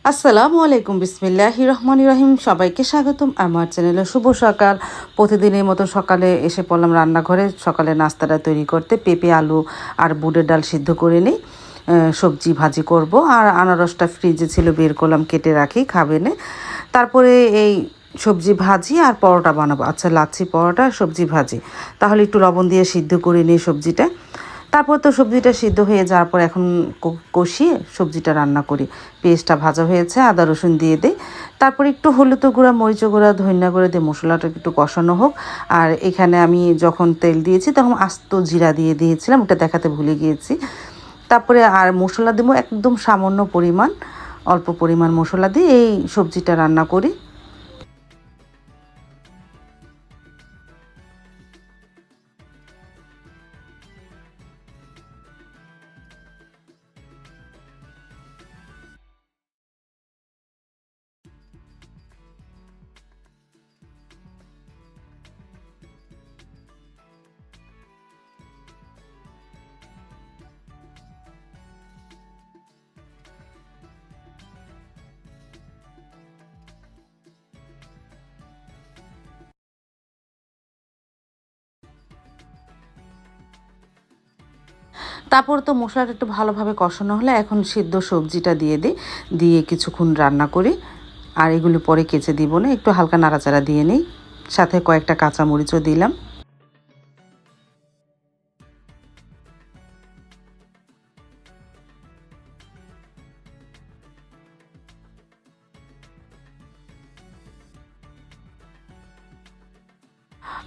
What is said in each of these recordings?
আসসালামু আলাইকুম, বিসমিল্লাহির রহমানির রহিম। সবাইকে স্বাগতম আমার চ্যানেলে। শুভ সকাল। প্রতিদিনের মতো সকালে এসে পড়লাম রান্নাঘরে সকালে নাস্তাটা তৈরি করতে। পেঁপে, আলু আর বুটের ডাল সিদ্ধ করে নিই, সবজি ভাজি করব। আর আনারসটা ফ্রিজে ছিল, বের করলাম, কেটে রাখি, খাবে না। তারপরে এই সবজি ভাজি আর পরোটা বানাবো। আচ্ছা, লাচ্ছি পরোটা সবজি ভাজি। তাহলে একটু লবণ দিয়ে সিদ্ধ করে নিই সবজিটা। তারপর তো সবজিটা সিদ্ধ হয়ে যাওয়ার পর এখন কষিয়ে সবজিটা রান্না করি। পেঁয়াজটা ভাজা হয়েছে, আদা রসুন দিয়ে দিই। তারপর একটু হলুদ গুঁড়া, মরিচ গুঁড়া, ধনিয়া গুঁড়া দিয়ে মশলাটা একটু কষানো হোক। আর এখানে আমি যখন তেল দিয়েছি তখন আস্ত জিরা দিয়ে দিয়েছিলাম, ওটা দেখাতে ভুলে গিয়েছি। তারপরে আর মশলা দেবো একদম সামান্য পরিমাণ, অল্প পরিমাণ মশলা দিয়ে এই সবজিটা রান্না করি। তারপর তো মশলাটা একটু ভালোভাবে কষানো হলে এখন সিদ্ধ সবজিটা দিয়ে দিই, দিয়ে কিছুক্ষণ রান্না করি। আর এগুলো পরে কেচে দিব না, একটু হালকা নাড়াচাড়া দিয়ে নিই, সাথে কয়েকটা কাঁচামরিচও দিলাম।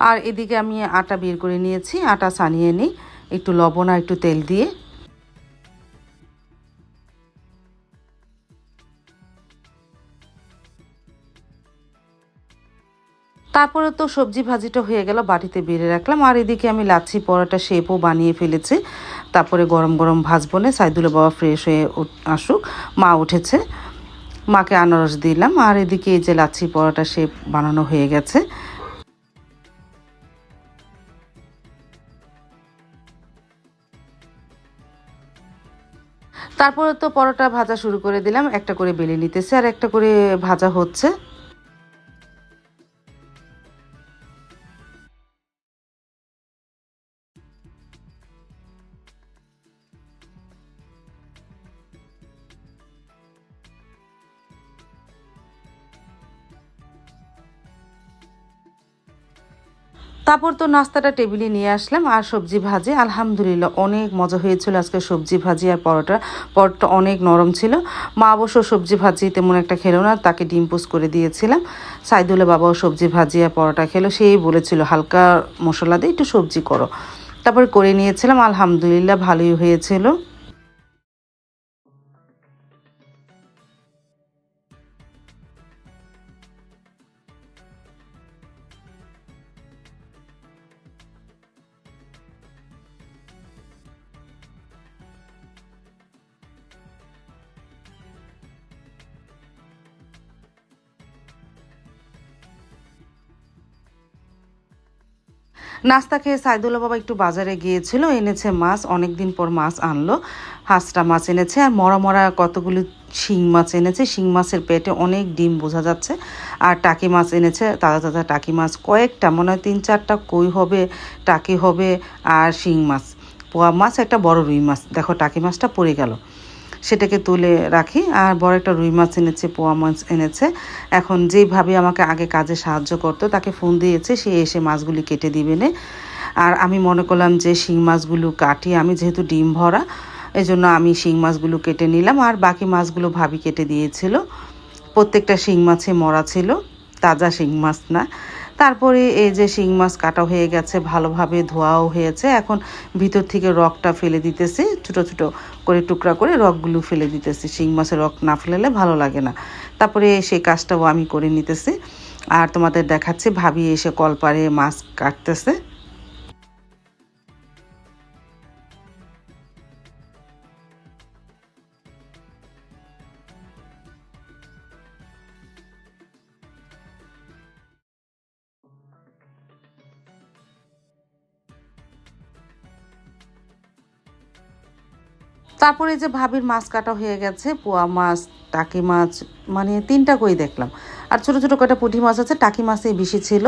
আর এদিকে আমি আটা বের করে নিয়েছি, আটা সানিয়ে নিই একটু লবণ আর একটু তেল দিয়ে। তারপরে তো সবজি ভাজিটা হয়ে গেল, বাটিতে বেড়ে রাখলাম। আর এদিকে আমি লাচ্ছি পরোটা শেপও বানিয়ে ফেলেছি। তারপরে গরম গরম ভাজবো না, সাইদুলের বাবা ফ্রেশ হয়ে আসুক। মা উঠেছে, মাকে আনারস দিলাম। আর এদিকে এই যে লাচ্ছি পরোটা শেপ বানানো হয়ে গেছে। তারপরে তো পরোটা ভাজা শুরু করে দিলাম, একটা করে বেলে নিতেছে আর একটা করে ভাজা হচ্ছে। তারপর তো নাস্তাটা টেবিলে নিয়ে আসলাম আর সবজি ভাজি, আলহামদুলিল্লাহ অনেক মজা হয়েছিল আজকে সবজি ভাজি আর পরোটা। পরোটা অনেক নরম ছিল। মা অবশ্য সবজি ভাজি তেমন একটা খেলো না, তাকে ডিম পোস্ট করে দিয়েছিলাম। সাইদুলের বাবাও সবজি ভাজি আর পরোটা খেলো, সেই বলেছিল হালকা মশলা দিয়ে একটু সবজি করো। তারপর করে নিয়েছিলাম, আলহামদুলিল্লাহ ভালোই হয়েছিল। নাস্তা খেয়ে সাইদুল্লাহ বাবা একটু বাজারে গিয়েছিল, এনেছে মাছ, অনেক দিন পর মাছ আনলো। হাঁসটা মাছ এনেছে আর মরা মরা কতগুলো শিং মাছ এনেছে। শিং মাছের পেটে অনেক ডিম বোঝা যাচ্ছে। আর টাকি মাছ এনেছে, তাজা তাজা টাকি মাছ কয়েকটা, মনে হয় 3-4টা কই হবে, টাকি হবে আর শিং মাছ। পোয়া মাছ, একটা বড় রুই মাছ, দেখো টাকি মাছটা পড়ে গেল, সেটাকে তুলে রাখি। আর বড় একটা রুই মাছ এনেছে, পোয়া মাছ এনেছে। এখন যেইভাবে আমাকে আগে কাজে সাহায্য করতো তাকে ফোন দিয়েছে, সে এসে মাছগুলি কেটে দিবে না। আর আমি মনে করলাম যে শিং মাছগুলো কাটি, আমি যেহেতু ডিম ভরা, এই জন্য আমি শিং মাছগুলো কেটে নিলাম। আর বাকি মাছগুলো ভাবি কেটে দিয়েছিল। প্রত্যেকটা শিং মাছে মরা ছিল, তাজা শিং মাছ না। তারপরে এই যে শিং মাছ কাটা হয়ে গেছে, ভালোভাবে ধোয়াও হয়েছে। এখন ভিতর থেকে রগটা ফেলে দিতেছি, ছোটো ছোটো করে টুকরা করে রগগুলো ফেলে দিতেছি। শিং মাছের রগ না ফেলালে ভালো লাগে না। তারপরে সেই কাজটাও আমি করে নিতেছি। আর তোমাদের দেখাচ্ছি ভাবি এসে কলপারে মাছ কাটতেছে। তারপরে যে ভাবির মাছ কাটা হয়ে গেছে, পোয়া মাছ, টাকি মাছ, মানে 3টা কই দেখলাম। আর ছোট ছোট কয়টা পুঁটি মাছ আছে, টাকি মাছই বেশি ছিল।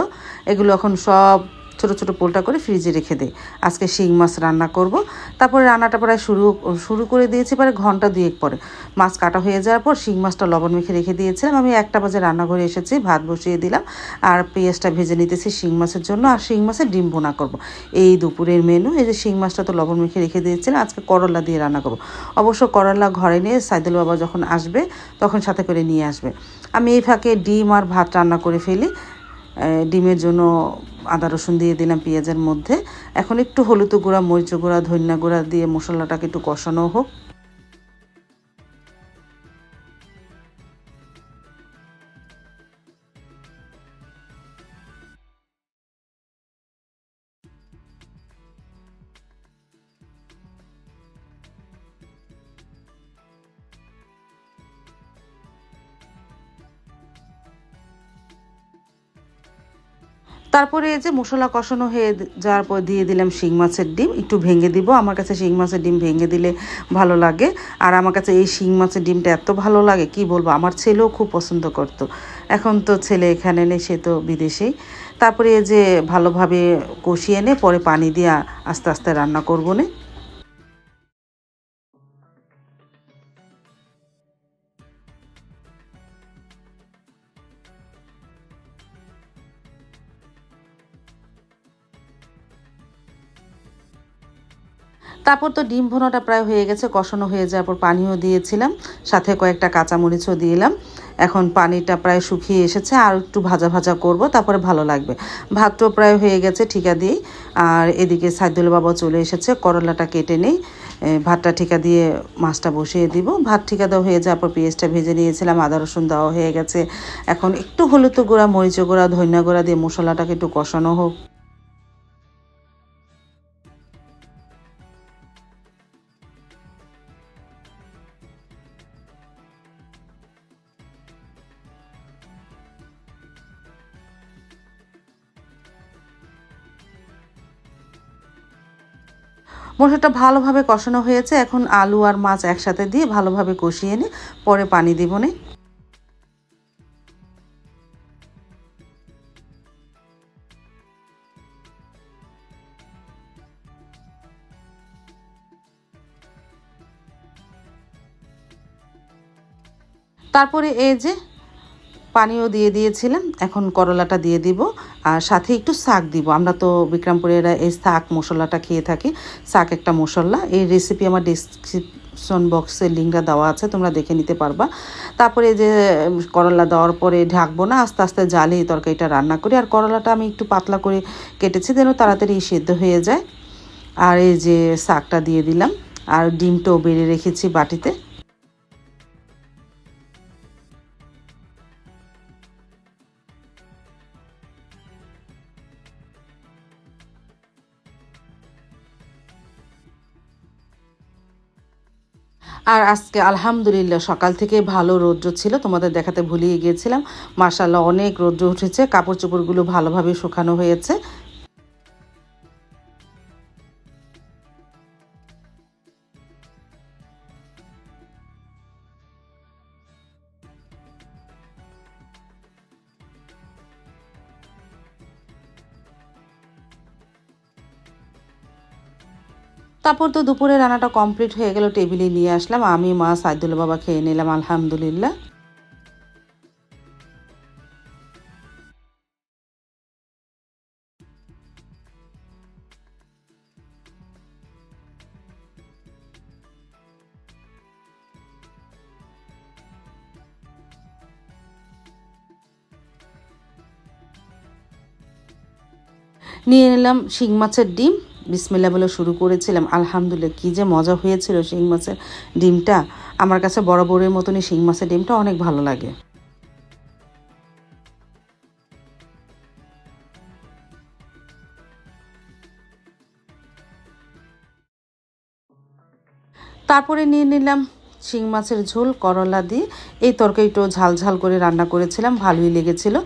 এগুলো এখন সব ছোট ছোট পোলটা করে ফ্রিজে রেখে দিই। আজকে শিং মাছ রান্না করব। তারপরে রান্নাটা প্রায় শুরু করে দিয়েছি, পরে ঘন্টা 2 পরে মাছ কাটা হয়ে যাওয়ার পর শিং মাছটা লবণ মেখে রেখে দিয়েছিলাম। আমি 1টা বাজে রান্নাঘরে এসেছি, ভাত বসিয়ে দিলাম আর পেঁয়াজটা ভেজে নিতেছি শিং মাছের জন্য। আর শিং মাছের ডিম ভুনা করব, এই দুপুরের মেনু। এই যে শিং মাছটা তো লবণ মেখে রেখে দিয়েছিলাম, আজকে করলা দিয়ে রান্না করব। অবশ্য করলা ঘরে নিয়ে সাইদুল বাবা যখন আসবে তখন সাথে করে নিয়ে আসবে। আমি এই ফাঁকে ডিম আর ভাত রান্না করে ফেলি। ডিমের জন্য আদা রসুন দিয়ে দিলাম পেঁয়াজের মধ্যে। এখন একটু হলুদ গুঁড়া, মরিচ গুঁড়া, ধনিয়া গুঁড়া দিয়ে মশলাটাকে একটু কষানো হোক। তারপরে এই যে মশলা কষানো হয়ে যাওয়ার পর দিয়ে দিলাম শিং মাছের ডিম, একটু ভেঙে দিব। আমার কাছে শিং মাছের ডিম ভেঙে দিলে ভালো লাগে। আর আমার কাছে এই শিং মাছের ডিমটা এত ভালো লাগে কি বলবো, আমার ছেলেও খুব পছন্দ করতো। এখন তো ছেলে এখানে নেই, সে তো বিদেশেই। তারপরে এই যে ভালোভাবে কষিয়ে এনে পরে পানি দিয়ে আস্তে আস্তে রান্না করবো না। তারপর তো ডিম ভুনাটা প্রায় হয়ে গেছে, কষানো হয়ে যাওয়ার পর পানিও দিয়েছিলাম, সাথে কয়েকটা কাঁচামরিচও দিলাম। এখন পানিটা প্রায় শুকিয়ে এসেছে, আর একটু ভাজা ভাজা করব, তারপরে ভালো লাগবে। ভাতটাও প্রায় হয়ে গেছে ঠিকা দিয়েই। আর এদিকে সাইদুল বাবা চলে এসেছে, করলাটা কেটে নেই, ভাতটা ঠিকা দিয়ে মাছটা বসিয়ে দিব। ভাত ঠিকা দেওয়া হয়ে যাওয়ার পর পেঁয়াজটা ভেজে নিয়েছিলাম, আদা রসুন দেওয়া হয়ে গেছে। এখন একটু হলুদ গুঁড়া, মরিচ গুঁড়া, ধনিয়া গুঁড়া দিয়ে মশলাটাকে একটু কষানো হোক। মশলাটা ভালোভাবে কষানো হয়েছে, এখন আলু আর মাছ একসাথে দিয়ে ভালোভাবে কষিয়ে নিয়ে পরে পানি দিব নে। তারপরে এই যে পানিও দিয়ে দিয়েছিলাম, এখন করলাটা দিয়ে দিব আর সাথে একটু শাক দিব। আমরা তো বিক্রমপুরেরা এই শাক মশলাটা খেয়ে থাকি। শাক একটা মশলা, এই রেসিপি আমার ডিসক্রিপশন বক্সে লিঙ্কটা দেওয়া আছে, তোমরা দেখে নিতে পারবা। তারপরে যে করলা দেওয়ার পরে ঢাকবো না, আস্তে আস্তে জালে এই তরকারিটা রান্না করি। আর করলাটা আমি একটু পাতলা করে কেটেছি যেন তাড়াতাড়ি সেদ্ধ হয়ে যায়। আর এই যে শাকটা দিয়ে দিলাম, আর ডিমটাও বেড়ে রেখেছি বাটিতে। আর আজকে আলহামদুলিল্লাহ সকাল থেকে ভালো রৌদ্র ছিল, তোমাদের দেখাতে ভুলিয়ে গিয়েছিলাম। মাশাআল্লাহ অনেক রৌদ্র উঠেছে, কাপড় চোপড়গুলো ভালোভাবে শুকানো হয়েছে। তারপর তো দুপুরে রান্নাটা কমপ্লিট হয়ে গেল, টেবিলে নিয়ে আসলাম। আমি, মা, সাইদুল বাবা খেয়ে নিলাম আলহামদুলিল্লাহ। নিয়ে নিলাম শিং মাছের ডিম, বিসমিল্লাহ বলে শুরু করেছিলাম। আলহামদুলিল্লাহ কী যে মজা হয়েছিল শিং মাছের ডিমটা। আমার কাছে বরাবরের মতনই শিং মাছের ডিমটা অনেক ভালো লাগে। তারপরে নিয়ে নিলাম শিং মাছের ঝোল করলা দিয়ে। এই তরকারিটাও ঝাল ঝাল করে রান্না করেছিলাম, ভালোই লেগেছিল।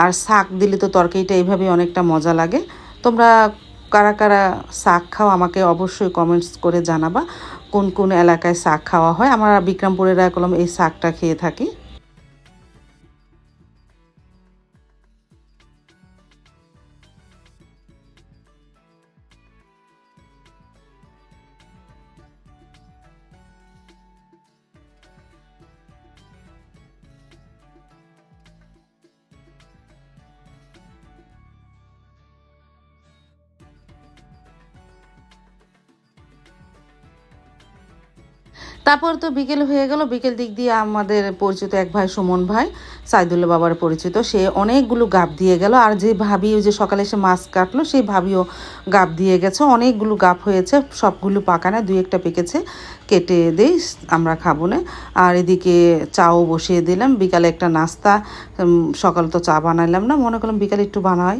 আর শাক দিলে তো তরকারিটা এইভাবে অনেকটা মজা লাগে। তোমরা কারা কারা শাক খাও আমাকে অবশ্যই কমেন্টস করে জানাবা। কোন কোন এলাকায় শাক খাওয়া হয়। আমরা বিক্রমপুরেরা কলম এই শাকটা খেয়ে থাকি। তারপর তো বিকেল হয়ে গেল। বিকেল দিক দিয়ে আমাদের পরিচিত এক ভাই, সুমন ভাই, সাইদুল্লাহ বাবার পরিচিত, সে অনেকগুলো গাব দিয়ে গেল। আর যে ভাবি ওই যে সকালে এসে মাছ কাটলো, সেই ভাবিও গাব দিয়ে গেছে। অনেকগুলো গাব হয়েছে, সবগুলো পাকা না, দুই একটা পেকেছে, কেটে দেই, আমরা খাবো না। আর এদিকে চাও বসিয়ে দিলাম। বিকালে একটা নাস্তা, সকাল তো চা বানাইলাম না, মনে করলাম বিকালে একটু বানাই।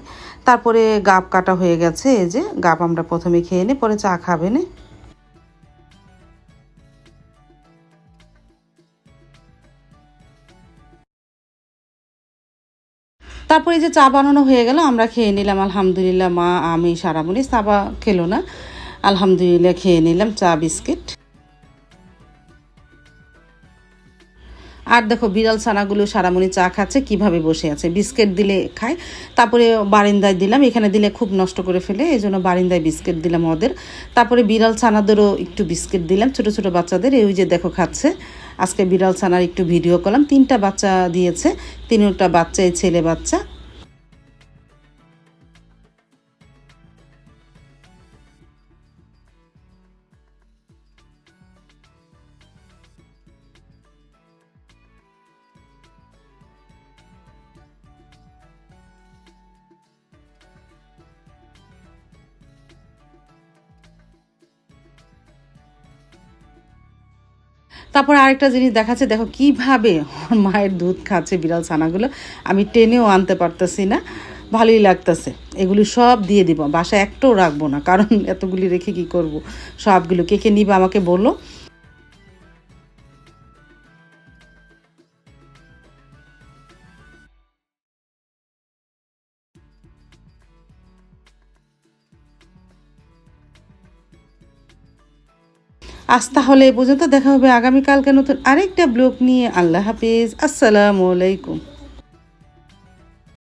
তারপরে গাব কাটা হয়ে গেছে, এই যে গাব আমরা প্রথমে খেয়ে নিই, পরে চা খাবে না। তারপরে এই যে চা বানানো হয়ে গেল, আমরা খেয়ে নিলাম আলহামদুলিল্লাহ। মা, আমি, সারামণি, সাবা খেলো না, আলহামদুলিল্লাহ খেয়ে নিলাম চা বিস্কিট। আর দেখো বিড়াল ছানাগুলো সারামণি চা খাচ্ছে, কিভাবে বসে আছে, বিস্কিট দিলে খায়। তারপরে বারিন্দায় দিলাম, এখানে দিলে খুব নষ্ট করে ফেলে, এই জন্য বারিন্দায় বিস্কিট দিলাম ওদের। তারপরে বিড়াল ছানাদেরও একটু বিস্কিট দিলাম, ছোট ছোট বাচ্চাদের, এই যে দেখো খাচ্ছে। আজকে বিড়াল ছানার একটু ভিডিও করলাম। 3টা বাচ্চা দিয়েছে, 3টা বাচ্চাই ছেলে বাচ্চা। তারপর আরেকটা জিনিস দেখাচ্ছে, দেখো কিভাবে ওর মায়ের দুধ খাচ্ছে বিড়াল ছানাগুলো। আমি টেনেও আনতে পারতেছি না, ভালোই লাগতেছে। এগুলি সব দিয়ে দিব, বাসায় একটাও রাখবো না, কারণ এতগুলি রেখে কি করব। সবগুলো কে কে নিবে আমাকে বলো। আজ তাহলে এই পর্যন্ত, দেখা হবে আগামীকালকে নতুন আরেকটা ব্লগ নিয়ে। আল্লাহ হাফিজ, আসসালামু আলাইকুম।